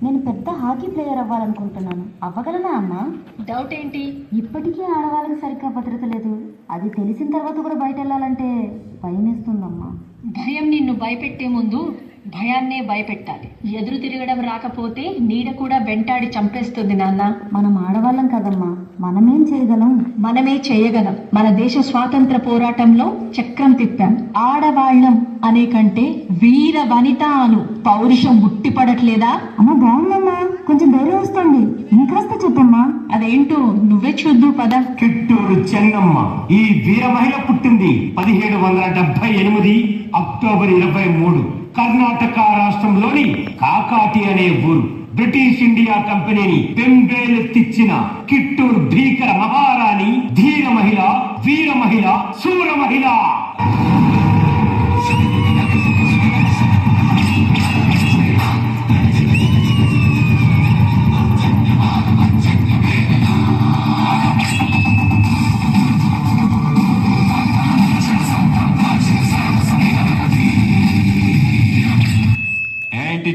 నేను పెద్ద hockey player అవ్వాలనుకుంటున్నాను. అవ్వగలనా అమ్మా? డౌట్ ఏంటి? ఇప్పటికీ ఆడవాళ్ళకి సరిగ్గా భద్రత లేదు. అది తెలిసిన తర్వాత కూడా బయట వెళ్ళాలంటే భయమేస్తుందమ్మా. భయం నిన్ను భయపెట్టే ముందు భయాన్నే భయపెట్టాలి. ఎదురు తిరగడం రాకపోతే నీడ కూడా వెంటాడి చంపేస్తుంది నాన్న. మనం ఆడవాళ్ళం కదమ్మా, మనమేం చేయగలం? మనమే చేయగలం. మన దేశ స్వాతంత్ర పోరాటంలో చక్రం తిప్పాం. ఆడవాళ్ళం అనే కంటే వీర వనిత అను పౌరుషం ఉట్టిపడట్లేదా? అమ్మ బాగుందమ్మా, కొంచెం ధైర్యం వస్తుంది. ఇంకాస్త చెప్పమ్మా. అదేంటో నువ్వే చూద్దు పద. కిట్టూరు చెన్నమ్మ ఈ వీర మహిళ పుట్టింది 1778 అక్టోబర్ 23 కర్ణాటక రాష్ట్రంలోని కాకాటి అనే ఊరు. బ్రిటిష్ ఇండియా కంపెనీని పెంబేలెత్తిచ్చిన కిట్టూరు భీకర మహారాణి, ధీర మహిళ, వీర మహిళ, శూర మహిళ.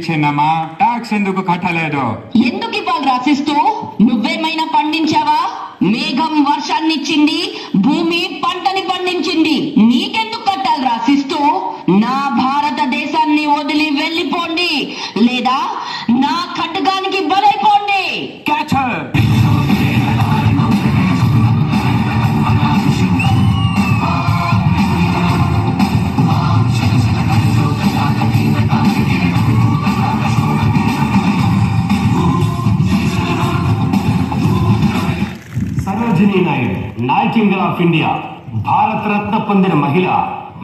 చిన్నమ్మా, టాక్స్ ఎందుకు కట్టలేదు? ఎందుకు ఇవ్వాలి రాసిస్తూ? నువ్వేమైనా పండించావా? మేఘం వర్షాన్నిచ్చింది, భూమి పంటని పండించింది. నీకెందుకు కట్టాలి రాసిస్తూ? నా భారతదేశాన్ని వదిలి వెళ్ళిపోండి, లేదా నా ఖడ్గానికి బలైపోండి. Sarojini Naidu, nightingale of India, Bharat Ratna పొందిన మహిళ.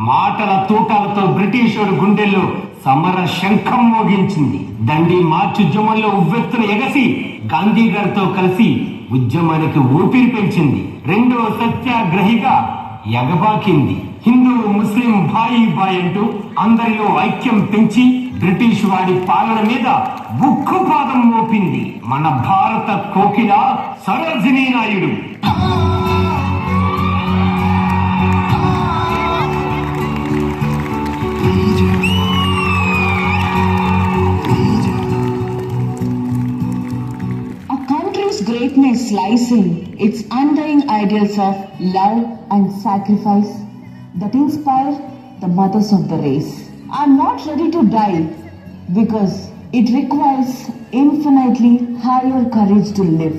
మాటల తూటాలతో బ్రిటిషోడు గుండెల్లో సమర శంఖం మోగించింది. దండి మార్చ్ ఉద్యమంలో ఉవ్వెత్తున ఎగసి గాంధీ గారితో కలిసి ఉద్యమానికి ఊపిరి పెంచింది. రెండో సత్యాగ్రహిగా ఎగబాకింది. హిందూ ముస్లిం భాయి బాయ్ అంటూ అందరిలో ఐక్యం పెంచి బ్రిటిష్ వాడి పాలన మీద ఉక్కుపాదం మోపింది మన భారత కోకిల Sarojini Naidu. A country's greatness lies in its undying ideals of love and sacrifice that inspire the mothers of the race. I'm not ready to die because it requires infinitely higher courage to live.